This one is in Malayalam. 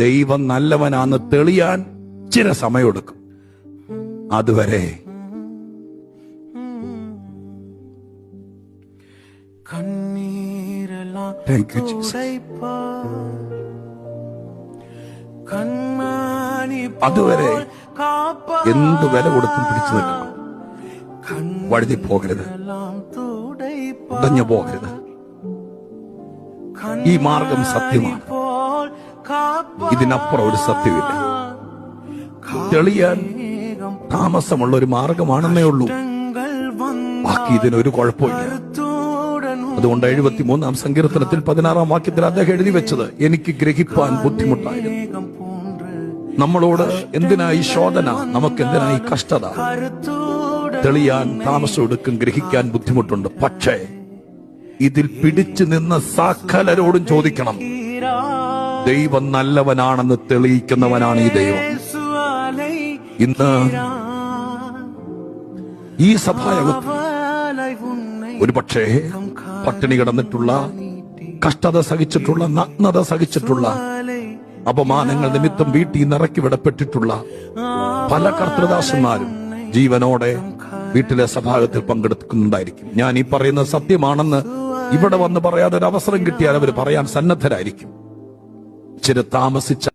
ദൈവം നല്ലവനാന്ന് തെളിയാൻ ചില സമയമെടുക്കും. അതുവരെ താങ്ക് യു ജീസസ്. അതുവരെ എന്ത് വില കൊടുത്തും പിടിച്ചു നിൽക്കണം. വഴുതി പോകരുത്, ഉടഞ്ഞു പോകരുത്. ഈ മാർഗം സത്യമാണ്. ഇതിനപ്പുറം ഒരു സത്യമില്ല. തെളിയാൻ താമസമുള്ള ഒരു മാർഗമാണെന്നേ ഉള്ളൂ. ബാക്കി ഇതിനൊരു കുഴപ്പമില്ല. അതുകൊണ്ട് 73-ാം സങ്കീർത്തനത്തിൽ 16-ാം വാക്യത്തിൽ അദ്ദേഹം എഴുതി വെച്ചത്, എനിക്ക് ഗ്രഹിപ്പാൻ ബുദ്ധിമുട്ടായിരുന്നു. നമ്മളോട് എന്തിനായി ശോധന, നമുക്കെന്തിനായി കഷ്ടത? തെളിയാൻ താമസമെടുക്കും, ഗ്രഹിക്കാൻ ബുദ്ധിമുട്ടുണ്ട്. പക്ഷേ ഇതിൽ പിടിച്ചു നിന്ന സകലരോടും ചോദിക്കണം, ദൈവം നല്ലവനാണെന്ന് തെളിയിക്കുന്നവനാണ് ഈ ദൈവം. ഇന്ന് ഈ സഭായോഗത്തിൽ ഒരുപക്ഷേ പട്ടിണി കിടന്നിട്ടുള്ള, കഷ്ടത സഹിച്ചിട്ടുള്ള, നഗ്നത സഹിച്ചിട്ടുള്ള, അപമാനങ്ങൾ നിമിത്തം വീട്ടിൽ നിന്ന് ഇറക്കി വിടപ്പെട്ടിട്ടുള്ള പല കർത്തൃദാസന്മാരും ജീവനോടെ വീട്ടിലെ സഭാഗത്തിൽ പങ്കെടുക്കുന്നുണ്ടായിരിക്കും. ഞാൻ ഈ പറയുന്നത് സത്യമാണെന്ന് ഇവിടെ വന്ന് പറയാതെ ഒരു അവസരം കിട്ടിയാൽ അവർ പറയാൻ സന്നദ്ധരായിരിക്കും. ചില താമസിച്ച